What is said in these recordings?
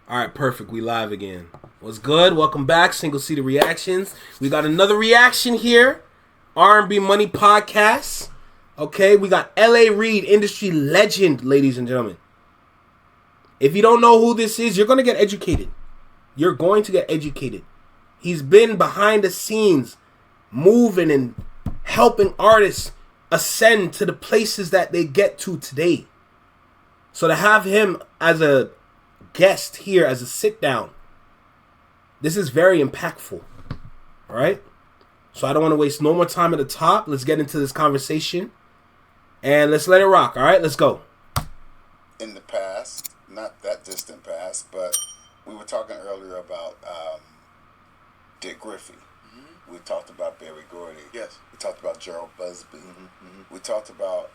All right, perfect. We live again. What's good? Welcome back, Single Seater Reactions. We got another reaction here. R&B Money Podcast. Okay, we got Reid, industry legend, ladies and gentlemen. If you don't know who this is, you're going to get educated. You're going to get educated. He's been behind the scenes, moving and helping artists ascend to the places that they get to today. So to have him as a guest here, as a sit down, this is very impactful. All right? So I don't want to waste no more time at the top. Let's get into this conversation. And let's let it rock. All right? Let's go. In the past, not that distant past, but we were talking earlier about Dick Griffey. Mm-hmm. We talked about Berry Gordy. Yes. We talked about Gerald Busby. Mm-hmm. We talked about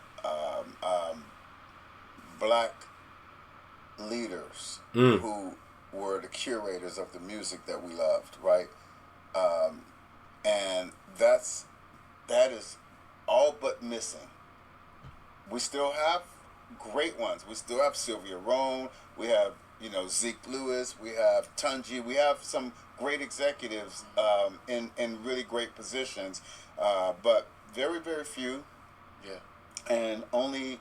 black leaders who were the curators of the music that we loved, right? And that is all but missing. We still have great ones. We still have Sylvia Rhone. We have, Zeke Lewis. We have Tunji. We have some great executives in really great positions, but very, very few. Yeah. And only,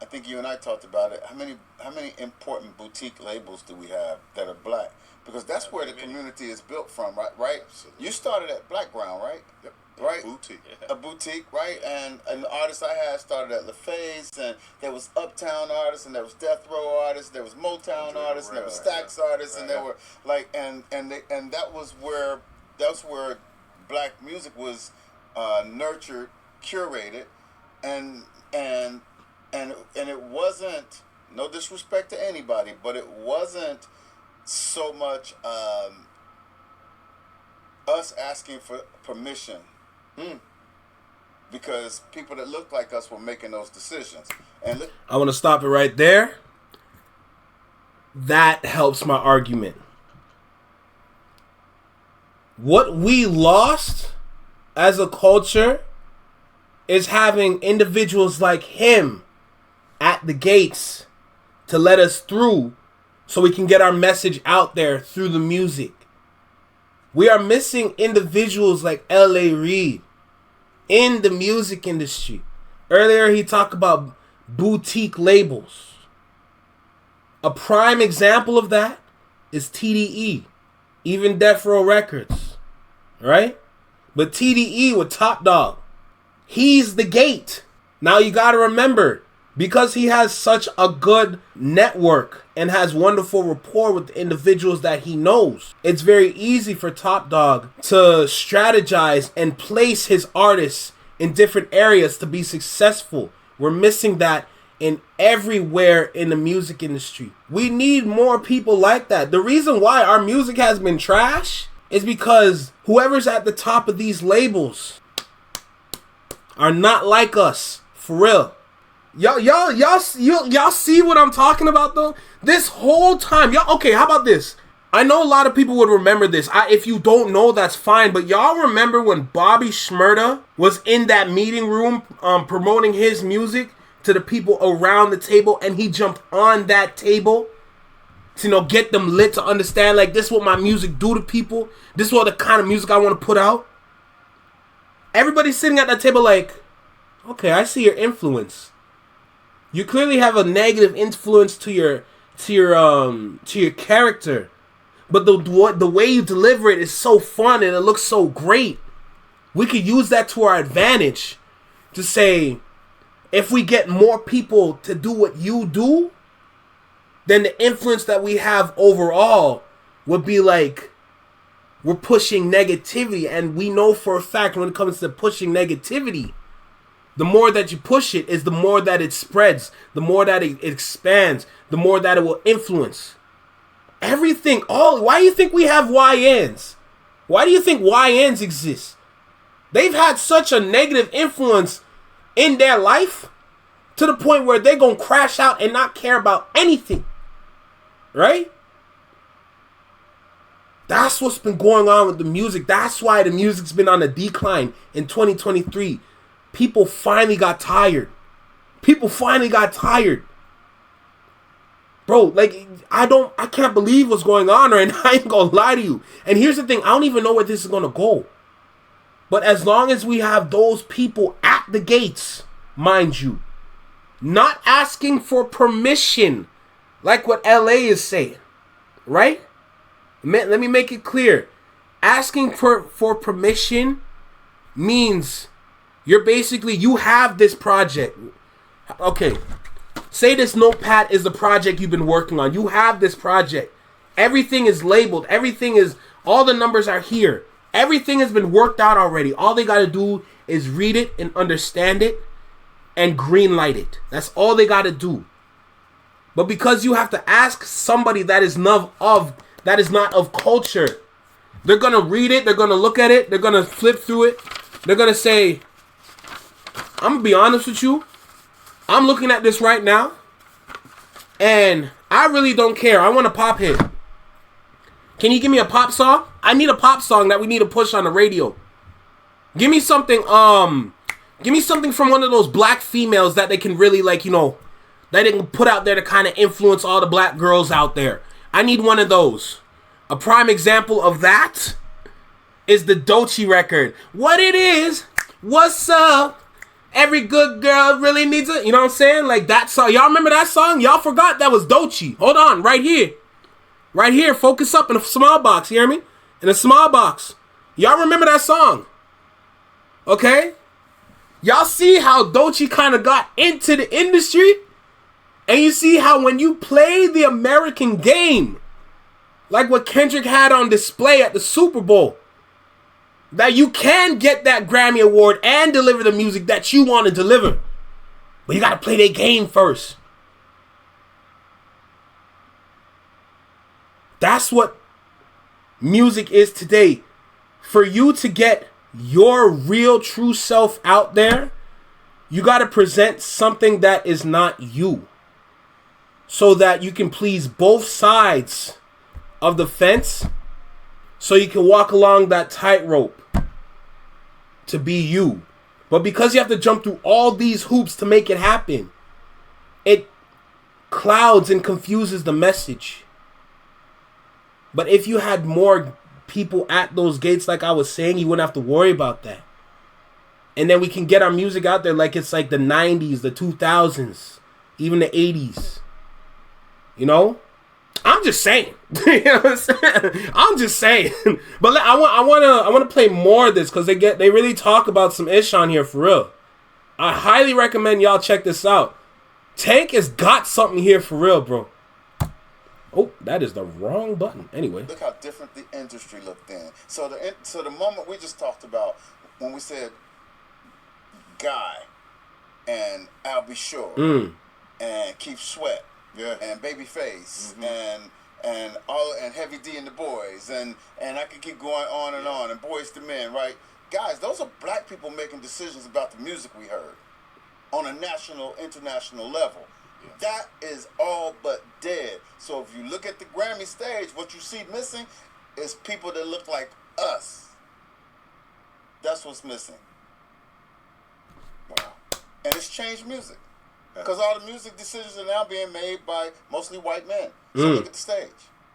I think you and I talked about it. How many important boutique labels do we have that are black? Because that's where the community is built from, right? Absolutely. You started at Blackground, right? Yep. Right? Boutique. Yeah. A boutique, right? And the artists I had started at LaFace, and there was Uptown artists, and there was Death Row artists, there was Motown artists, and there was Stax artists, and there were like, and that was where black music was nurtured, curated, and it wasn't, no disrespect to anybody, but it wasn't so much us asking for permission. Because people that looked like us were making those decisions. And I want to stop it right there. That helps my argument. What we lost as a culture is having individuals like him at the gates to let us through so we can get our message out there through the music. We are missing individuals like Reid in the music industry. Earlier he talked about boutique labels. A prime example of that is TDE, even Death Row Records, right? But TDE with Top Dog, he's the gate. Now you got to remember, because he has such a good network and has wonderful rapport with the individuals that he knows, it's very easy for Top Dog to strategize and place his artists in different areas to be successful. We're missing that in everywhere in the music industry. We need more people like that. The reason why our music has been trash is because whoever's at the top of these labels are not like us, for real. Y'all see what I'm talking about though? This whole time, okay, how about this? I know a lot of people would remember this. If you don't know, that's fine. But y'all remember when Bobby Shmurda was in that meeting room promoting his music to the people around the table, and he jumped on that table to get them lit, to understand like this is what my music do to people. This is what the kind of music I want to put out. Everybody's sitting at that table like, okay, I see your influence. You clearly have a negative influence to your character, but the way you deliver it is so fun and it looks so great. We could use that to our advantage to say, if we get more people to do what you do, then the influence that we have overall would be like we're pushing negativity, and we know for a fact when it comes to pushing negativity, the more that you push it is the more that it spreads, the more that it expands, the more that it will influence everything. Why do you think we have YNs? Why do you think YNs exist? They've had such a negative influence in their life to the point where they're going to crash out and not care about anything. Right? That's what's been going on with the music. That's why the music's been on a decline in 2023. People finally got tired. Bro, like, I can't believe what's going on right now. I ain't gonna lie to you. And here's the thing, I don't even know where this is gonna go. But as long as we have those people at the gates, mind you, not asking for permission, like what LA is saying, right? Let me make it clear. Asking for permission means you have this project. Okay, say this notepad is the project you've been working on. You have this project. Everything is labeled. All the numbers are here. Everything has been worked out already. All they got to do is read it and understand it and green light it. That's all they got to do. But because you have to ask somebody that is not of culture, they're going to read it, they're going to look at it, they're going to flip through it. They're going to say, I'm going to be honest with you. I'm looking at this right now and I really don't care. I want a pop hit. Can you give me a pop song? I need a pop song that we need to push on the radio. Give me something from one of those black females that they can really, like, that they can put out there to kind of influence all the black girls out there. I need one of those. A prime example of that is the Doechii record. What it is, what's up? Every good girl really needs a, you know what I'm saying? Like that song. Y'all remember that song? Y'all forgot that was Doechii. Hold on, right here. Right here, focus up in a small box, you hear me? In a small box. Y'all remember that song? Okay? Y'all see how Doechii kind of got into the industry? And you see how when you play the American game, like what Kendrick had on display at the Super Bowl, that you can get that Grammy Award and deliver the music that you want to deliver. But you got to play their game first. That's what music is today. For you to get your real true self out there, you got to present something that is not you. So that you can please both sides of the fence. So you can walk along that tightrope to be you. But because you have to jump through all these hoops to make it happen, it clouds and confuses the message. But if you had more people at those gates, like I was saying, you wouldn't have to worry about that. And then we can get our music out there like it's like the 90s, the 2000s, even the 80s. You know? I'm just saying. You know what I'm saying? I'm just saying. But I want to play more of this because they really talk about some ish on here for real. I highly recommend y'all check this out. Tank has got something here for real, bro. Oh, that is the wrong button. Anyway. Look how different the industry looked then. So the moment we just talked about when we said Guy and I'll Be Sure and Keith Sweat and Babyface and Heavy D and the Boys and I could keep going on and on and Boyz II Men, right? Guys, those are black people making decisions about the music we heard on a national, international level. That is all but dead. So if you look at the Grammy stage, what you see missing is people that look like us. That's what's missing. Wow. And it's changed music. Because all the music decisions are now being made by mostly white men. So look at the stage.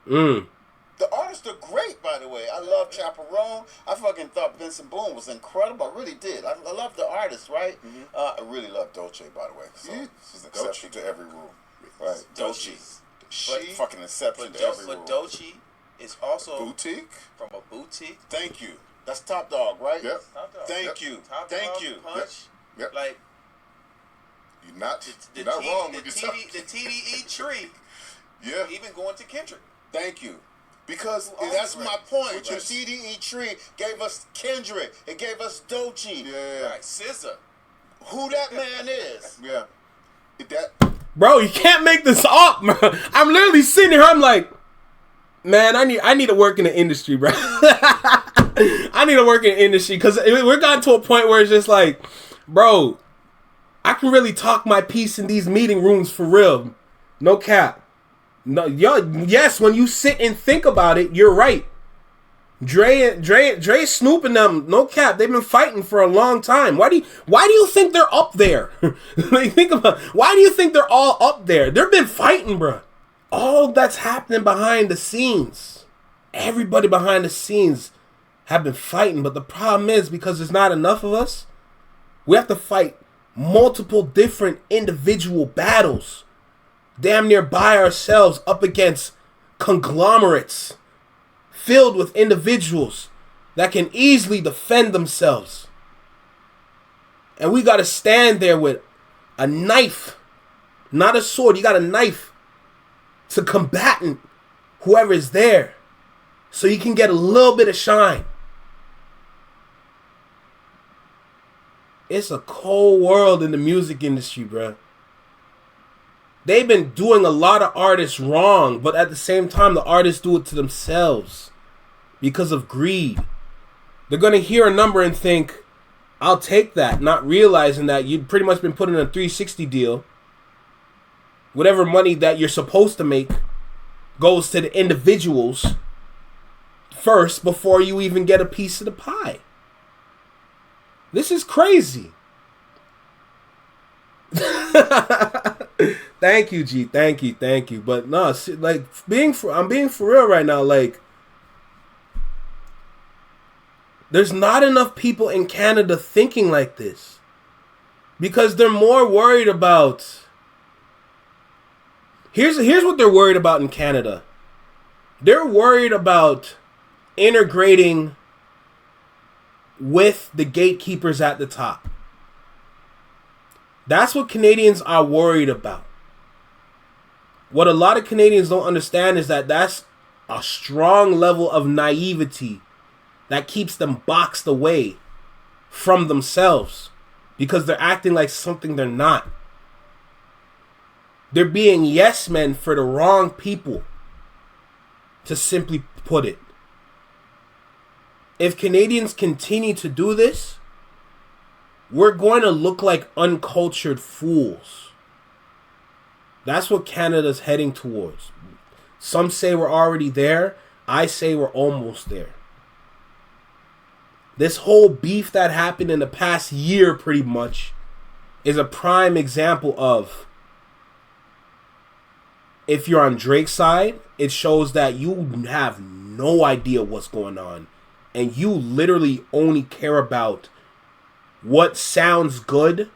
The artists are great, by the way. I love Chaperone. I fucking thought Benson Boone was incredible. I really did. I love the artist, right? I really love Doechii, by the way. So she's an exception to every rule. Right. Doechii. She fucking exception to every rule. But Doechii is also boutique. From a boutique. Thank you. That's Top Dog, right? Yep. Top Dog. Thank you. Top Thank Dog, you. Punch. Yep. Like you're not wrong with yourself. The TDE tree. Yeah. Even going to Kendrick. Thank you. Because that's my point. Your CDE tree gave us Kendrick. It gave us Doechii. Yeah. Right. SZA. Who that man is. Yeah. Bro, you can't make this up, bro. I'm literally sitting here. I'm like, man, I need to work in the industry, bro. I need to work in the industry because we're gotten to a point where it's just like, bro, I can really talk my piece in these meeting rooms for real. No cap. No, yes, when you sit and think about it, you're right. Dre, Snoop and them, no cap, they've been fighting for a long time. Why do you think they're up there? Like, think about, why do you think they're all up there? They've been fighting, bro. all that's happening behind the scenes. Everybody behind the scenes have been fighting, but the problem is because there's not enough of us, we have to fight multiple different individual battles, damn near by ourselves, up against conglomerates filled with individuals that can easily defend themselves. And we gotta stand there with a knife, not a sword. You got a knife to combatant whoever is there, so you can get a little bit of shine. It's a cold world in the music industry, bro. They've been doing a lot of artists wrong, but at the same time, the artists do it to themselves because of greed. They're going to hear a number and think, I'll take that, not realizing that you've pretty much been put in a 360 deal. Whatever money that you're supposed to make goes to the individuals first before you even get a piece of the pie. This is crazy. Thank you, G. Thank you. But no, like I'm being for real right now. Like, there's not enough people in Canada thinking like this because they're more worried about. Here's what they're worried about in Canada. They're worried about integrating with the gatekeepers at the top. That's what Canadians are worried about. What a lot of Canadians don't understand is that that's a strong level of naivety that keeps them boxed away from themselves because they're acting like something they're not. They're being yes men for the wrong people, to simply put it. If Canadians continue to do this, we're going to look like uncultured fools. That's what Canada's heading towards. Some say we're already there. I say we're almost there. This whole beef that happened in the past year pretty much is a prime example of, if you're on Drake's side, it shows that you have no idea what's going on. And you literally only care about what sounds good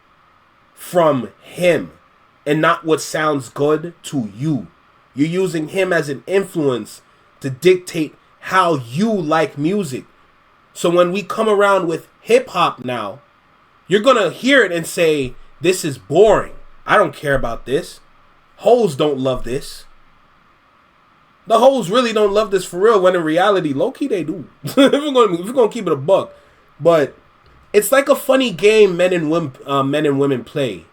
from him and not what sounds good to you. You're using him as an influence to dictate how you like music. So when we come around with hip hop now, you're going to hear it and say, this is boring. I don't care about this. Hoes don't love this. The hoes really don't love this for real, when in reality, low-key they do. if we're going to keep it a buck. But it's like a funny game men and women play.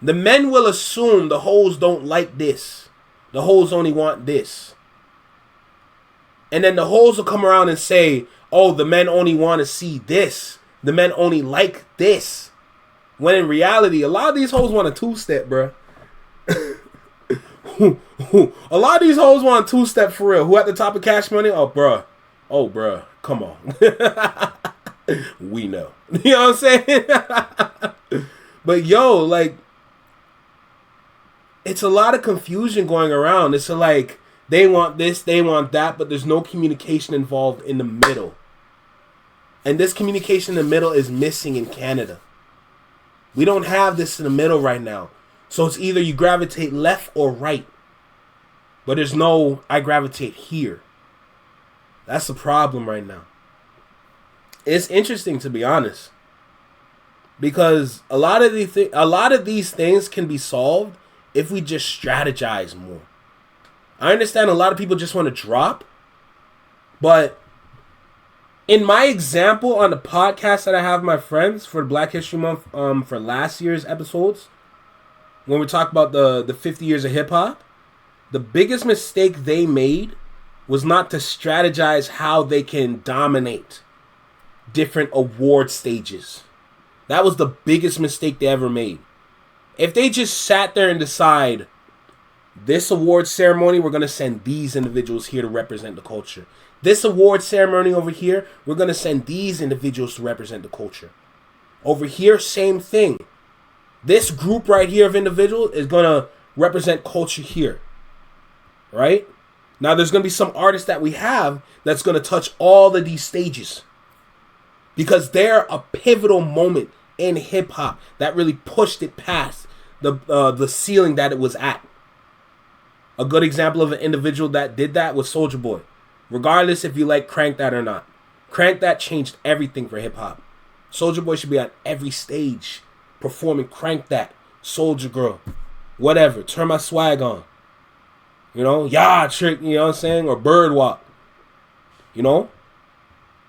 The men will assume the hoes don't like this. The hoes only want this. And then the hoes will come around and say, oh, the men only want to see this. The men only like this. When in reality, a lot of these hoes want a two-step, bruh. A lot of these hoes want a two-step for real. Who at the top of Cash Money? Oh, bruh. Come on. We know. You know what I'm saying? But yo, like, it's a lot of confusion going around. It's like, they want this, they want that, but there's no communication involved in the middle. And this communication in the middle is missing in Canada. We don't have this in the middle right now. So it's either you gravitate left or right. But there's no, I gravitate here. That's the problem right now. It's interesting, to be honest. Because a lot of these things can be solved if we just strategize more. I understand a lot of people just want to drop. But in my example on the podcast that I have with my friends for Black History Month, for last year's episodes, when we talk about the 50 years of hip hop, the biggest mistake they made was not to strategize how they can dominate different award stages. That was the biggest mistake they ever made. If they just sat there and decide, this award ceremony, we're going to send these individuals here to represent the culture. This award ceremony over here, we're going to send these individuals to represent the culture. Over here, same thing. This group right here of individuals is going to represent culture here. right? Now there's going to be some artists that we have that's going to touch all of these stages because they're a pivotal moment in hip hop that really pushed it past the ceiling that it was at. A good example of an individual that did that was Soulja Boy. Regardless if you like Crank That or not. Crank That changed everything for hip hop. Soulja Boy should be on every stage performing Crank That, Soulja Girl, whatever. Turn My Swag On. You know, Yah Trick, you know what I'm saying? Or Bird Walk. You know?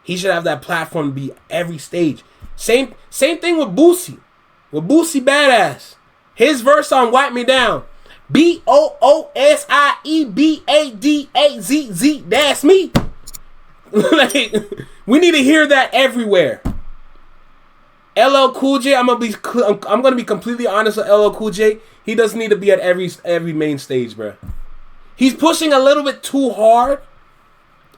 He should have that platform to be every stage. Same thing with Boosie. With Boosie Badass. His verse on Wipe Me Down. BOOSIEBADAZZ. That's me. Like, we need to hear that everywhere. LL Cool J, I'm gonna be completely honest with LL Cool J. He doesn't need to be at every main stage, bro. He's pushing a little bit too hard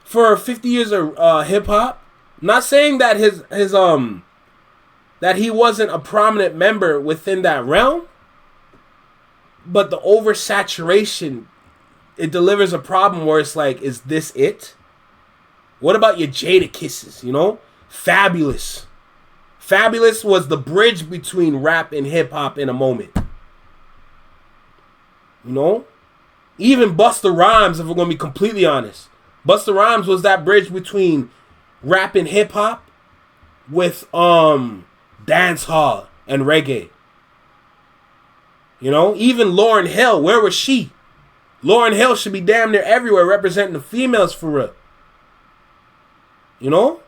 for 50 years of hip hop. Not saying that that he wasn't a prominent member within that realm, but the oversaturation, it delivers a problem where it's like, is this it? What about your Jada Kisses, you know? Fabulous. Fabulous was the bridge between rap and hip hop in a moment. You know? Even Busta Rhymes, if we're going to be completely honest. Busta Rhymes was that bridge between rap and hip hop with dance hall and reggae. You know, even Lauryn Hill, where was she? Lauryn Hill should be damn near everywhere representing the females for real. You know?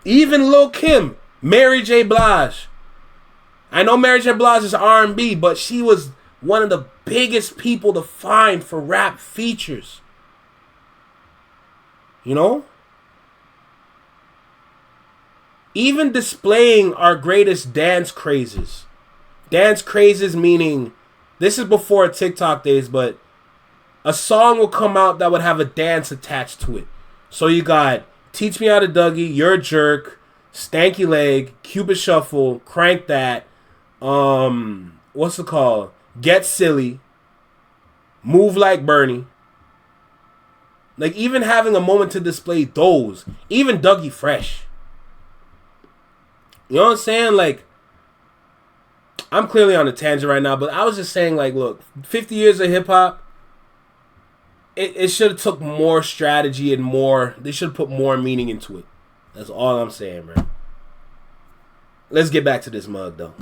Even Lil' Kim, Mary J. Blige. I know Mary J. Blige is R&B, but she was one of the biggest people to find for rap features. You know? Even displaying our greatest dance crazes. Dance crazes meaning, this is before TikTok days, but a song will come out that would have a dance attached to it. So you got Teach Me How to Dougie, You're a Jerk, Stanky Leg, Cupid Shuffle, Crank That, what's it called? Get Silly, Move Like Bernie. Like, even having a moment to display those. Even Dougie Fresh. You know what I'm saying? Like, I'm clearly on a tangent right now, but I was just saying, like, look, 50 years of hip-hop, it should have took more strategy and more, they should have put more meaning into it. That's all I'm saying, bro. Let's get back to this mug, though.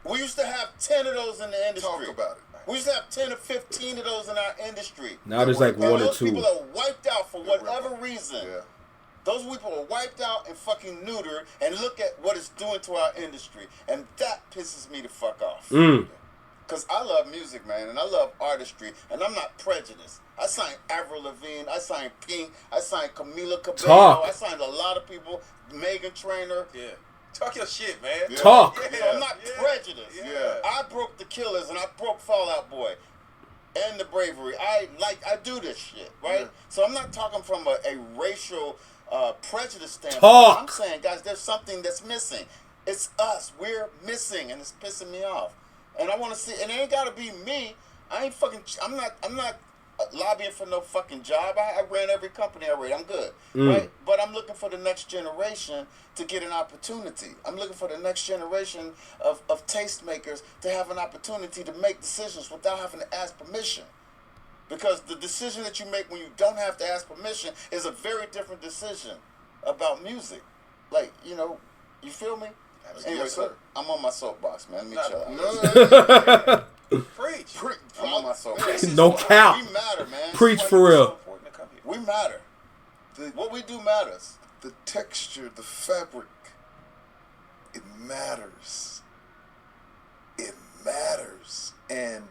We used to have 10 of those in the industry. Talk about it. We used to have 10 or 15 of those in our industry. Now there's like one or those two. people are wiped out for whatever reason. Yeah. Those people are wiped out and fucking neutered, and look at what it's doing to our industry. And that pisses me the fuck off. Because I love music, man, and I love artistry, and I'm not prejudiced. I signed Avril Lavigne, I signed Pink, I signed Camila Cabello, I signed a lot of people, Megan Trainor. Yeah. Talk your shit, man. Yeah. Talk. Yeah. So I'm not prejudiced. Yeah. I broke the Killers, and I broke Fall Out Boy. And the Bravery. I do this shit, right? Yeah. So I'm not talking from a racial prejudice standpoint. Talk. I'm saying, guys, there's something that's missing. It's us. We're missing, and it's pissing me off. And I want to see. And it ain't gotta be me. I'm not lobbying for no fucking job. I ran every company I ran. I'm good, right? But I'm looking for the next generation to get an opportunity. I'm looking for the next generation of tastemakers to have an opportunity to make decisions without having to ask permission. Because the decision that you make when you don't have to ask permission is a very different decision about music. Like, you know, you feel me? Anyway, Yes, sir. I'm on my soapbox, man. Let me chill out. Preach. I'm on my soapbox. No cap. We matter, man. Preach for real. We matter. What we do matters. The texture, the fabric, it matters. It matters. And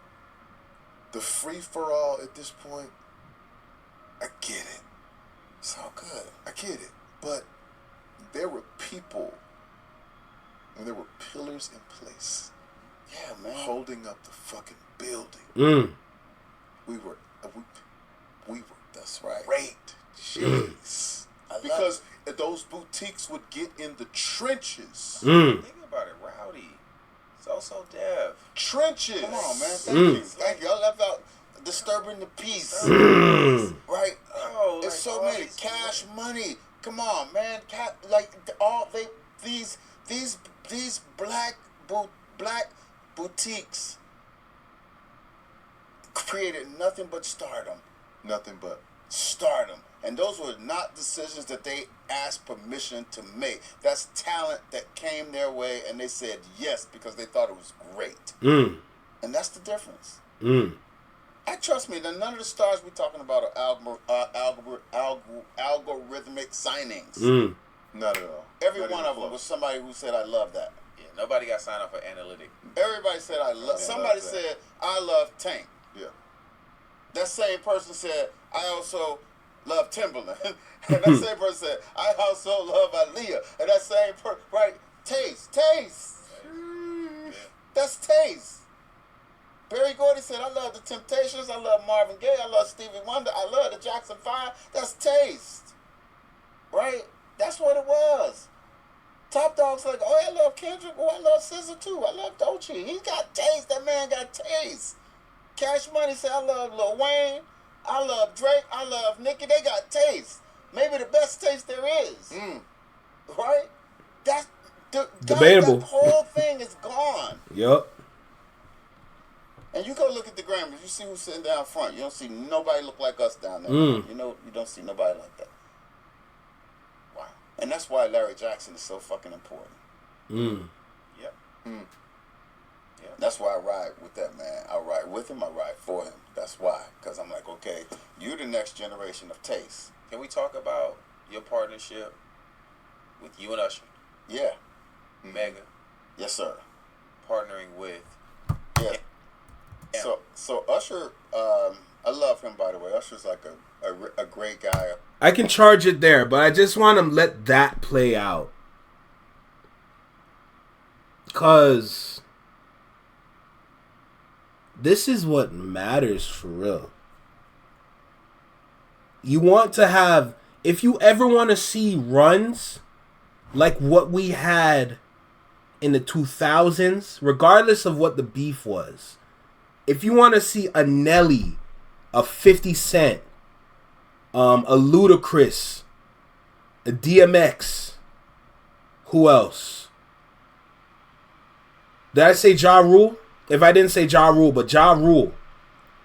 the free-for-all at this point, I get it. It's all good. I get it. But there were people and there were pillars in place. Yeah, man. Holding up the fucking building. We were That's right. great. Jeez. Because those boutiques would get in the trenches. Think about it. Rowdy. So Dev. Trenches. Come on, man. Thank you. I left out disturbing the peace. Mm. Right? Oh, It's so many. Cash Money. Come on, man. These black boutiques created nothing but stardom. Nothing but. Stardom. And those were not decisions that they asked permission to make. That's talent that came their way and they said yes because they thought it was great. Mm. And that's the difference. Mm. And trust me, none of the stars we're talking about are algorithmic signings. Mm. Not at all. Every Not one even of them close. was somebody who said, I love that. Yeah, nobody got signed up for analytic. Everybody said, I love. Somebody love that. said, I love Tank. Yeah. That same person said, I also love Timberland. And that same person said, I also love Aaliyah. And that same person, right? Taste. That's taste. Barry Gordy said, I love the Temptations, I love Marvin Gaye, I love Stevie Wonder, I love the Jackson 5. That's taste. Right? That's what it was. Top Dog's like, oh, I love Kendrick. Oh, I love SZA too. I love Doechii. He got taste. That man got taste. Cash Money said, I love Lil Wayne. I love Drake. I love Nicki. They got taste. Maybe the best taste there is. Right? That's debatable. That whole thing is gone. Yup. And you go look at the Grammys. You see who's sitting down front. You don't see nobody look like us down there. Mm. You know, you don't see nobody like that. Wow. And that's why Larry Jackson is so fucking important. Mm. Yep. Yep. That's why I ride with that man. I ride with him. I ride for him. That's why. Because I'm like, okay, you're the next generation of taste. Can we talk about your partnership with you and Usher? Yeah. Mega Yes, sir. partnering with. Yeah. So Usher, I love him, by the way. Usher's like a great guy. I can charge it there, but I just want to let that play out. Because this is what matters for real. You want to have, if you ever want to see runs like what we had in the 2000s, regardless of what the beef was, if you want to see a Nelly, a 50 Cent, a Ludacris, a DMX, who else? Did I say Ja Rule? If I didn't say Ja Rule, but Ja Rule.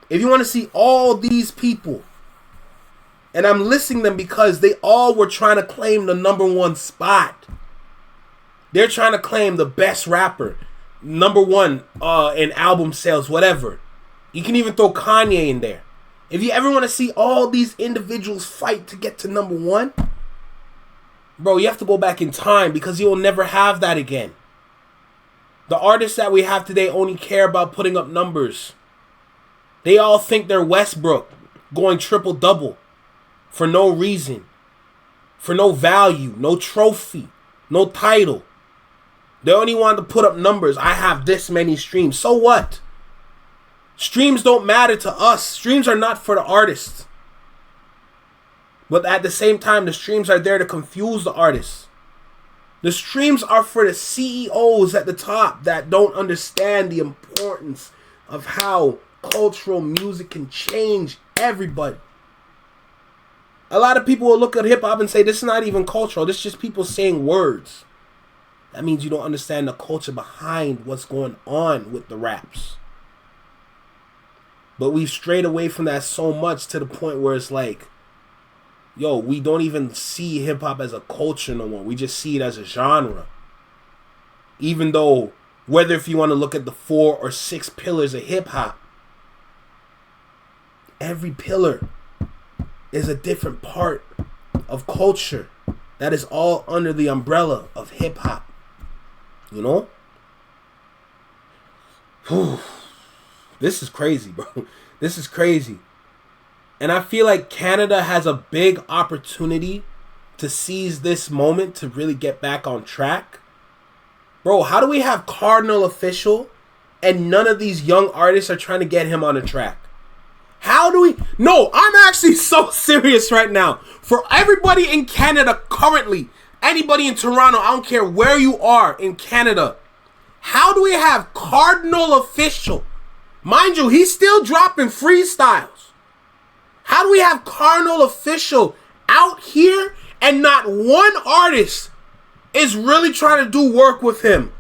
If you want to see all these people, and I'm listing them because they all were trying to claim the #1 spot. They're trying to claim the best rapper, #1 in album sales, whatever. You can even throw Kanye in there. If you ever want to see all these individuals fight to get to #1, bro, you have to go back in time because you will never have that again. The artists that we have today only care about putting up numbers. They all think they're Westbrook going triple-double for no reason, for no value, no trophy, no title. They only want to put up numbers. I have this many streams. So what? Streams don't matter to us. Streams are not for the artists. But at the same time, the streams are there to confuse the artists. The streams are for the CEOs at the top that don't understand the importance of how cultural music can change everybody. A lot of people will look at hip-hop and say, this is not even cultural. This is just people saying words. That means you don't understand the culture behind what's going on with the raps. But we've strayed away from that so much to the point where it's like, yo, we don't even see hip-hop as a culture no more. We just see it as a genre. Even though, whether if you want to look at the 4 or 6 pillars of hip-hop, every pillar is a different part of culture that is all under the umbrella of hip-hop. You know? Whew. This is crazy, bro. This is crazy. And I feel like Canada has a big opportunity to seize this moment to really get back on track. Bro, how do we have Cardinal official and none of these young artists are trying to get him on a track? How do we... No, I'm actually so serious right now. For everybody in Canada currently, anybody in Toronto, I don't care where you are in Canada, how do we have Cardinal official, Mind you, he's still dropping freestyles. How do we have Cardinal Official out here and not one artist is really trying to do work with him?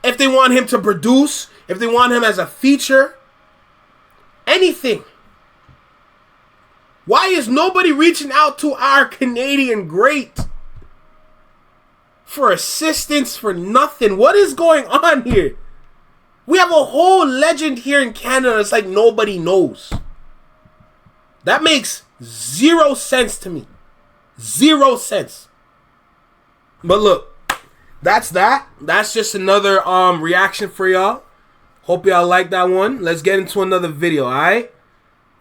If they want him to produce, if they want him as a feature, anything. Why is nobody reaching out to our Canadian great for assistance, for nothing? What is going on here? We have a whole legend here in Canada. It's like nobody knows. That makes 0 sense to me. 0 sense. But look, that's that. That's just another reaction for y'all. Hope y'all like that one. Let's get into another video, alright?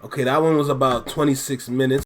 Okay, that one was about 26 minutes.